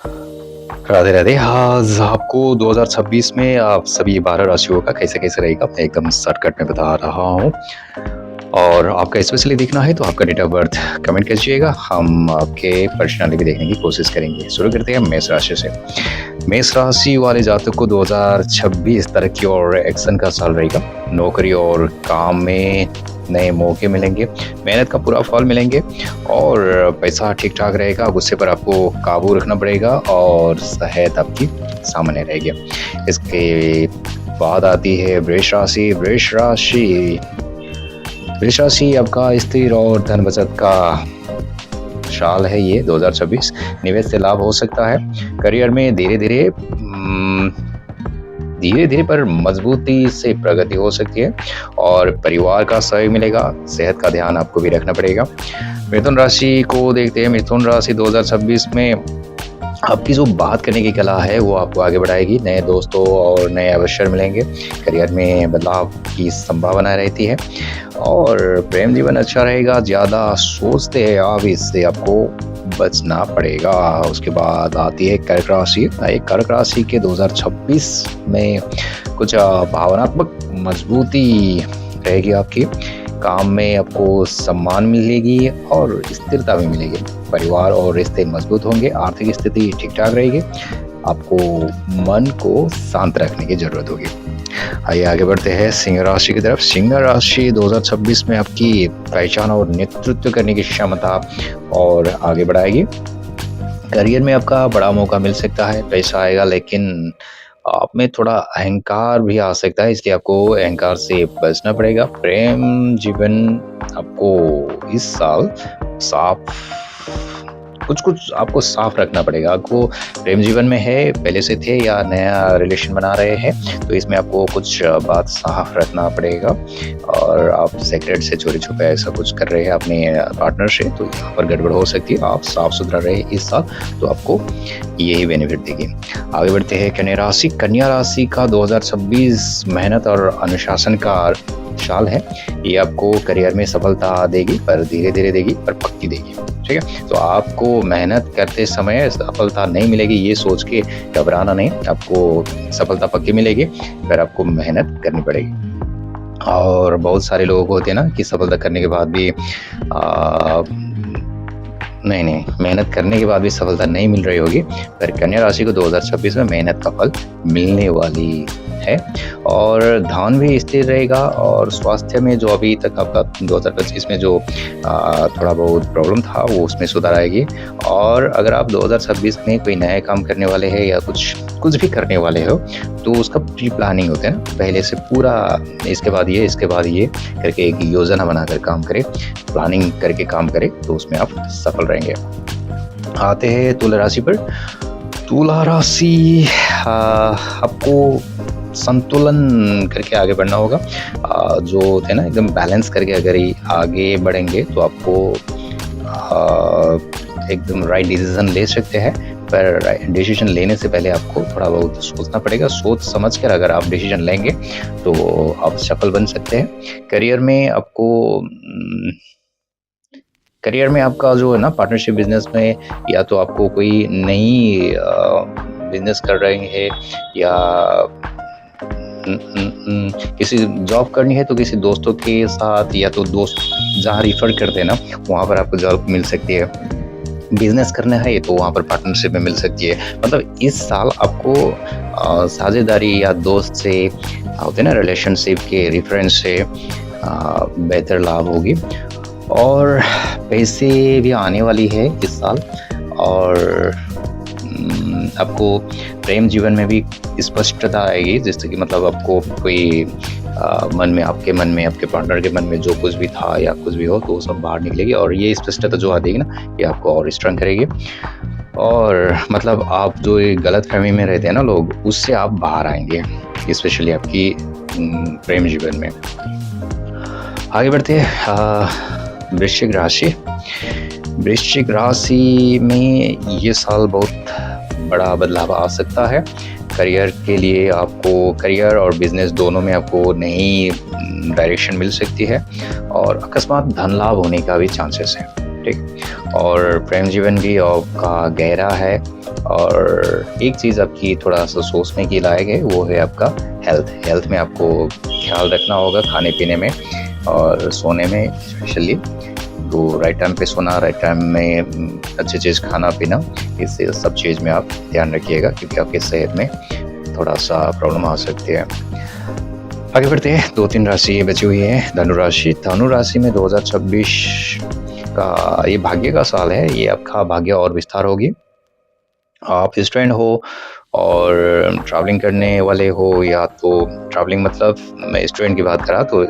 राधे राधे। आज आपको 2026 में आप सभी 12 राशियों का कैसे-कैसे रहेगा मैं एकदम शॉर्टकट में बता रहा हूँ। और आपका स्पेशली देखना है तो आपका डेट ऑफ बर्थ कमेंट कीजिएगा, हम आपके पर्सनैलिटी देखने की कोशिश करेंगे। शुरू करते हैं मेष राशि से। मेष राशि वाले जातक को 2026 तरक्की और एक्शन का साल रहेगा। नौकरी और काम में नए मौके मिलेंगे, मेहनत का पूरा फल मिलेंगे और पैसा ठीक-ठाक रहेगा। गुस्से पर आपको काबू रखना पड़ेगा और सेहत आपकी सामान्य रहेगी। इसके बाद आती है वृष राशि। वृष राशि आपका स्थिर और धन बचत का साल है ये 2026। निवेश से लाभ हो सकता है। करियर में धीरे धीरे पर मजबूती से प्रगति हो सकती है और परिवार का सहयोग मिलेगा। सेहत का ध्यान आपको भी रखना पड़ेगा। मिथुन राशि को देखते हैं। मिथुन राशि 2026 में आपकी जो बात करने की कला है वो आपको आगे बढ़ाएगी। नए दोस्तों और नए अवसर मिलेंगे। करियर में बदलाव की संभावना रहती है और प्रेम जीवन अच्छा रहेगा। ज़्यादा सोचते हैं आप, इससे आपको बचना पड़ेगा। उसके बाद आती है कर्क राशि। कर्क राशि के 2026 में कुछ भावनात्मक मजबूती रहेगी आपकी। काम में आपको सम्मान मिलेगी और स्थिरता भी मिलेगी। परिवार और रिश्ते मजबूत होंगे। आर्थिक स्थिति ठीक ठाक रहेगी। आपको मन को शांत रखने की जरूरत होगी। आइए आगे बढ़ते हैं सिंह राशि की तरफ। सिंह राशि 2026 में आपकी पहचान और नेतृत्व करने की क्षमता और आगे बढ़ाएगी। करियर में आपका बड़ा मौका मिल सकता है। पैसा आएगा लेकिन आप में थोड़ा अहंकार भी आ सकता है, इसलिए आपको अहंकार से बचना पड़ेगा। प्रेम जीवन आपको इस साल कुछ आपको साफ रखना पड़ेगा। आपको प्रेम जीवन में है, पहले से थे या नया रिलेशन बना रहे हैं, तो इसमें आपको कुछ बात साफ रखना पड़ेगा। और आप सेक्रेट से चोरी छुपे ऐसा कुछ कर रहे हैं अपने पार्टनर से, तो यहाँ पर गड़बड़ हो सकती है। आप साफ सुथरा रहे इस साल तो आपको यही बेनिफिट देगी। आगे बढ़ते हैं कन्या राशि। कन्या राशि का 2026 मेहनत और अनुशासन का साल है। ये आपको करियर में सफलता देगी, पर धीरे धीरे देगी, पर पक्की देगी। ठीक है, तो आपको मेहनत करते समय सफलता नहीं मिलेगी ये सोच के घबराना नहीं। आपको सफलता पक्की मिलेगी, पर आपको मेहनत करनी पड़ेगी। और बहुत सारे लोग होते हैं ना कि सफलता करने के बाद भी नहीं, मेहनत करने के बाद भी सफलता नहीं मिल रही होगी, पर कन्या राशि को 2026 में मेहनत का फल मिलने वाली है। और धन भी स्थिर रहेगा और स्वास्थ्य में जो अभी तक आपका 2025 में जो थोड़ा बहुत प्रॉब्लम था वो उसमें सुधार आएगी। और अगर आप 2026 में कोई नया काम करने वाले हैं या कुछ भी करने वाले हो तो उसका प्री प्लानिंग होता है ना, पहले से पूरा इसके बाद ये करके एक योजना बनाकर काम करें, प्लानिंग करके काम करें, तो उसमें आप सफल रहेंगे। आते हैं तुला राशि पर। तुला राशि आपको संतुलन करके आगे बढ़ना होगा। जो थे ना एकदम बैलेंस करके अगर आगे बढ़ेंगे तो आपको एकदम राइट डिसीजन ले सकते हैं, पर डिसीजन लेने से पहले आपको थोड़ा बहुत सोचना पड़ेगा। सोच समझ कर अगर आप डिसीजन लेंगे तो आप सफल बन सकते हैं। करियर में आपका जो है ना पार्टनरशिप बिजनेस में, या तो आपको कोई नई बिजनेस कर रहे हैं या किसी जॉब करनी है तो किसी दोस्तों के साथ, या तो दोस्त जहाँ रिफर करते हैं ना वहाँ पर आपको जॉब मिल सकती है। बिजनेस करना है तो वहाँ पर पार्टनरशिप में मिल सकती है। मतलब इस साल आपको साझेदारी या दोस्त से होते ना रिलेशनशिप के रेफरेंस से बेहतर लाभ होगी। और पैसे भी आने वाली है इस साल। और आपको प्रेम जीवन में भी स्पष्टता आएगी, जिससे कि मतलब आपको कोई आपके पार्टनर के मन में जो कुछ भी था या कुछ भी हो तो वो सब बाहर निकलेगी। और ये स्पष्टता जो आती है ना ये आपको और स्ट्रॉन्ग करेगी। और मतलब आप जो गलत फहमी में रहते हैं ना लोग, उससे आप बाहर आएंगे, स्पेशली आपकी प्रेम जीवन में। आगे बढ़ते हैं वृश्चिक राशि। वृश्चिक राशि में ये साल बहुत बड़ा बदलाव आ सकता है। करियर और बिजनेस दोनों में आपको नई डायरेक्शन मिल सकती है और अकस्मात धन लाभ होने का भी चांसेस है। ठीक। और प्रेम जीवन भी आपका गहरा है। और एक चीज़ आपकी थोड़ा सा सोचने की लायक है, वो है आपका हेल्थ में आपको ख्याल रखना होगा, खाने पीने में और सोने में स्पेशली। तो राइट टाइम पे सोना, राइट टाइम में अच्छी चीज़ खाना पीना, इससे सब चीज़ में आप ध्यान रखिएगा, क्योंकि आपकी सेहत में थोड़ा सा प्रॉब्लम आ सकती है। आगे बढ़ते हैं, 2-3 राशि बची हुई है। धनु राशि। धनु राशि में 2026 का ये भाग्य का साल है। ये आपका भाग्य और विस्तार होगी। आप स्टूडेंट हो और ट्रैवलिंग करने वाले हो, या तो ट्रैवलिंग मतलब मैं स्टूडेंट की बात कर रहा तो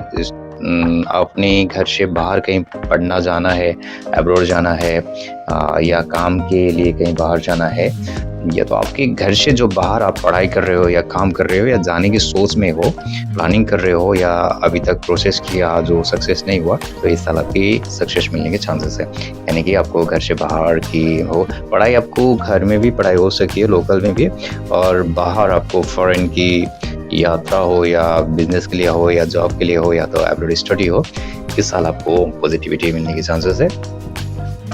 अपने घर से बाहर कहीं पढ़ना जाना है, अब्रॉड जाना है, या काम के लिए कहीं बाहर जाना है, या तो आपके घर से जो बाहर आप पढ़ाई कर रहे हो या काम कर रहे हो या जाने की सोच में हो, प्लानिंग कर रहे हो, या अभी तक प्रोसेस किया जो सक्सेस नहीं हुआ, तो इस साल आपकी सक्सेस मिलने के चांसेस है। यानी कि आपको घर से बाहर की हो पढ़ाई, आपको घर में भी पढ़ाई हो सकती है, लोकल में भी, और बाहर आपको फॉरेन की यात्रा हो, या बिजनेस के लिए हो, या जॉब के लिए हो, या तो अब्रॉड स्टडी हो, इस साल आपको पॉजिटिविटी मिलने के चांसेस है।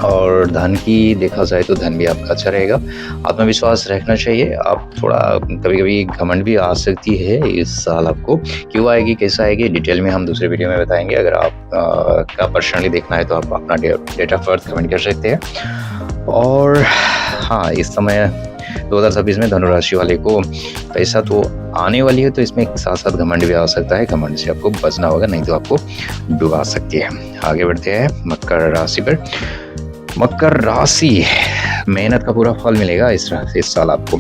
और धन की देखा जाए तो धन भी आपका अच्छा रहेगा। आत्मविश्वास रखना चाहिए। आप थोड़ा कभी कभी घमंड भी आ सकती है इस साल आपको। क्यों आएगी, कैसा आएगी, डिटेल में हम दूसरे वीडियो में बताएंगे। अगर आप का पर्सनली देखना है तो आप अपना डेट ऑफ बर्थ कमेंट कर सकते हैं। और हाँ, इस समय 2026 में धनु राशि वाले को पैसा तो आने वाली है, तो इसमें साथ साथ घमंड भी आ सकता है। घमंड से आपको बचना होगा, नहीं तो आपको डुबा सकती है। आगे बढ़ते हैं मकर राशि पर। मकर राशि, मेहनत का पूरा फल मिलेगा इस साल आपको।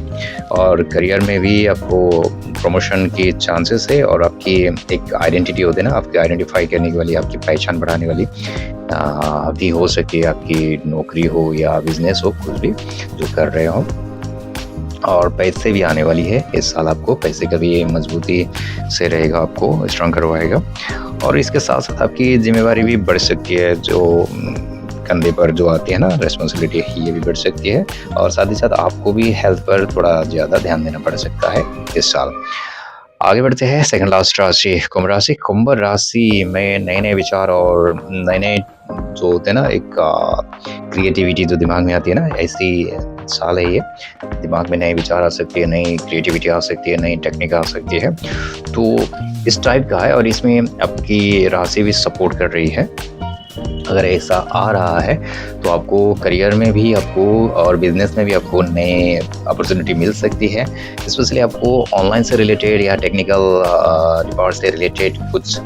और करियर में भी आपको प्रमोशन की चांसेस है। और आपकी एक आइडेंटिटी होती है ना, आपकी आइडेंटिफाई करने वाली, आपकी पहचान बढ़ाने वाली भी हो सकती है। आपकी नौकरी हो या बिजनेस हो, कुछ भी जो कर रहे हो। और पैसे भी आने वाली है इस साल आपको। पैसे का भी मजबूती से रहेगा, आपको स्ट्रॉन्ग करवाएगा। और इसके साथ साथ आपकी जिम्मेवारी भी बढ़ सकती है, जो कंधे पर जो आती है ना रेस्पॉन्सिबिलिटी, ये भी बढ़ सकती है। और साथ ही साथ आपको भी हेल्थ पर थोड़ा ज़्यादा ध्यान देना पड़ सकता है इस साल। आगे बढ़ते हैं, सेकंड लास्ट राशि कुंभ राशि। कुंभ राशि में नए नए विचार और नए नए जो होते हैं ना, एक क्रिएटिविटी जो दिमाग में आती है ना, ऐसी साल है ये। दिमाग में नए विचार आ सकती है, नई क्रिएटिविटी आ सकती है, नई टेक्निक आ सकती है। तो इस टाइप का है। और इसमें आपकी राशि भी सपोर्ट कर रही है। अगर ऐसा आ रहा है तो आपको करियर में भी आपको और बिजनेस में भी आपको नए अपॉर्चुनिटी मिल सकती है। स्पेशली आपको ऑनलाइन से रिलेटेड या टेक्निकल डिपार्ट से रिलेटेड कुछ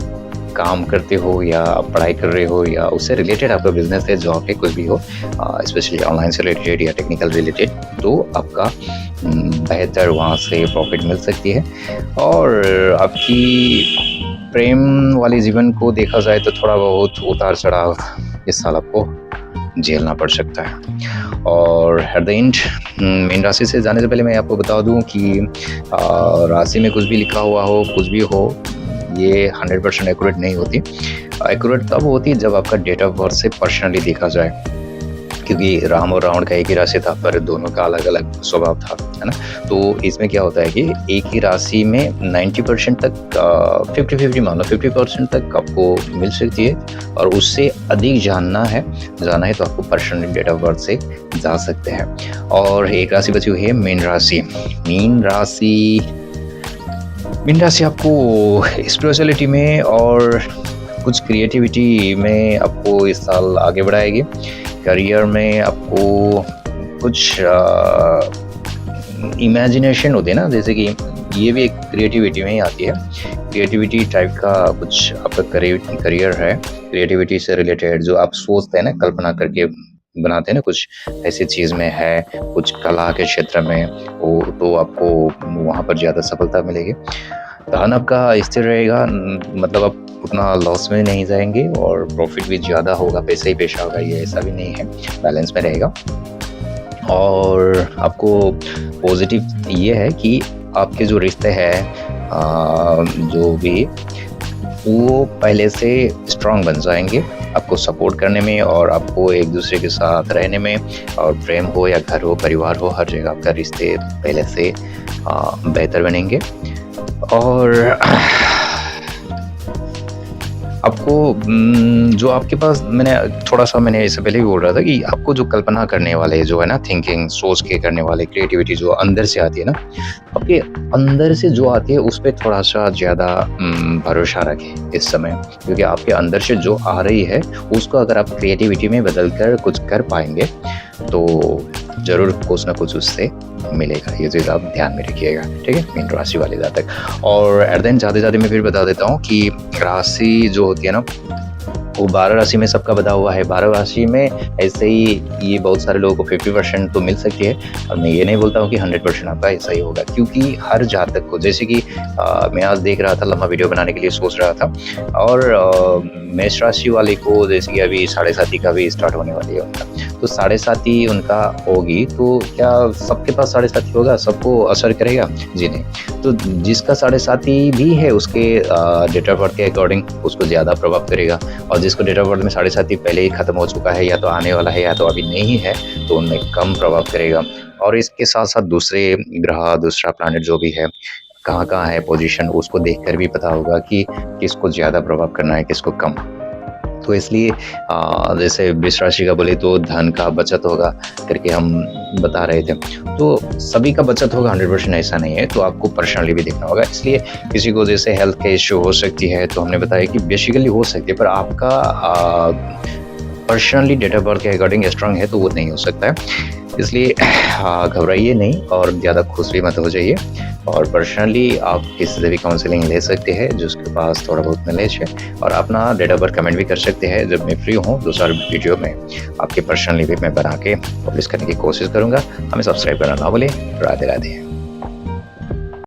काम करते हो, या आप पढ़ाई कर रहे हो, या उससे रिलेटेड आपका बिजनेस है, जॉब है, कुछ भी हो, स्पेशली ऑनलाइन से रिलेटेड या टेक्निकल रिलेटेड, तो आपका बेहतर वहाँ से प्रॉफिट मिल सकती है। और आपकी प्रेम वाले जीवन को देखा जाए तो थोड़ा बहुत उतार चढ़ाव इस साल आपको झेलना पड़ सकता है। और एट द एंड, मीन राशि से जाने से पहले मैं आपको बता दूं कि राशि में कुछ भी लिखा हुआ हो, कुछ भी हो, ये 100% एक्यूरेट नहीं होती। एक्यूरेट तब होती है जब आपका डेट ऑफ बर्थ से पर्सनली देखा जाए, क्योंकि राम और रावण का एक ही राशि था, पर दोनों का अलग अलग स्वभाव था, है ना। तो इसमें क्या होता है कि एक ही राशि में 90% तक 50-50 मान लो, 50% तक आपको मिल सकती है। और उससे अधिक जानना है तो आपको पर्सनल डेट ऑफ बर्थ से जा सकते हैं। और एक राशि बची हुई है मीन राशि। मीन राशि आपको स्पिरिचुअलिटी में और कुछ क्रिएटिविटी में आपको इस साल आगे बढ़ाएगी। करियर में आपको कुछ इमेजिनेशन होती है ना, जैसे कि ये भी एक क्रिएटिविटी में ही आती है। क्रिएटिविटी टाइप का कुछ आपका करियर है, क्रिएटिविटी से रिलेटेड जो आप सोचते हैं ना, कल्पना करके बनाते हैं ना, कुछ ऐसी चीज़ में है, कुछ कला के क्षेत्र में हो, तो आपको वहाँ पर ज़्यादा सफलता मिलेगी। धन आपका स्थिर रहेगा, मतलब आप उतना लॉस में नहीं जाएंगे, और प्रॉफिट भी ज़्यादा होगा, पैसे ही पैसा होगा, ये ऐसा भी नहीं है, बैलेंस में रहेगा। और आपको पॉजिटिव ये है कि आपके जो रिश्ते हैं जो भी, वो पहले से स्ट्रांग बन जाएंगे आपको सपोर्ट करने में, और आपको एक दूसरे के साथ रहने में। और प्रेम हो या घर हो, परिवार हो, हर जगह आपका रिश्ते पहले से बेहतर बनेंगे। और आपको जो आपके पास मैंने इससे पहले भी बोल रहा था कि आपको जो कल्पना करने वाले जो है ना, थिंकिंग सोच के करने वाले क्रिएटिविटी जो अंदर से आती है ना, आपके अंदर से जो आती है उस पर थोड़ा सा ज़्यादा भरोसा रखें इस समय, क्योंकि आपके अंदर से जो आ रही है उसको अगर आप क्रिएटिविटी में बदल कर कुछ कर पाएंगे तो ज़रूर कुछ ना कुछ उससे मिलेगा। ये चीज़ आप ध्यान में रखिएगा, ठीक है, मीन राशि वाले जातक। और एट द एंड ज़्यादा मैं फिर बता देता हूँ कि राशि जो होती है ना वो 12 राशि में सबका बता हुआ है। 12 राशि में ऐसे ही ये बहुत सारे लोगों को 50% तो मिल सकती है। अब मैं ये नहीं बोलता हूँ कि 100% आपका ऐसा ही होगा, क्योंकि हर जातक को, जैसे कि मैं आज देख रहा था, लंबा वीडियो बनाने के लिए सोच रहा था, और मेष राशि वाले को जैसे कि अभी 7.5 का भी स्टार्ट होने वाली है उनका, तो 7.5 उनका होगी, तो क्या सबके पास 7.5 होगा, सबको असर करेगा? जी नहीं। तो जिसका 7.5 भी है उसके डेट ऑफ बर्थ के अकॉर्डिंग उसको ज़्यादा प्रभाव करेगा, और जिसको डेट ऑफ बर्थ में 7.5 पहले ही खत्म हो चुका है, या तो आने वाला है या तो अभी नहीं है, तो उनमें कम प्रभाव करेगा। और इसके साथ साथ दूसरे ग्रह, दूसरा प्लैनेट जो भी है, कहाँ है पोजीशन, उसको देखकर भी पता होगा कि किसको ज़्यादा प्रभाव करना है, किसको कम। तो इसलिए जैसे वृष राशि का बोले तो धन का बचत होगा करके हम बता रहे थे, तो सभी का बचत होगा, 100% ऐसा नहीं है, तो आपको पर्सनली भी देखना होगा। इसलिए किसी को जैसे हेल्थ के इश्यू हो सकती है, तो हमने बताया कि बेसिकली हो सकती है, पर आपका पर्सनली डेट ऑफ बर्थ के अकॉर्डिंग स्ट्रांग है तो वो नहीं हो सकता है। इसलिए घबराइए नहीं और ज़्यादा खुश भी मत हो जाइए, और पर्सनली आप किसी से भी काउंसलिंग ले सकते हैं जिसके पास थोड़ा बहुत नॉलेज है, और अपना डेट ऑफ बर्थ कमेंट भी कर सकते हैं। जब मैं फ्री हूँ दूसरा वीडियो में आपके पर्सनली भी मैं बना के पब्लिश करने की कोशिश करूँगा। हमें सब्सक्राइब करना ना भूलें। राधे राधे।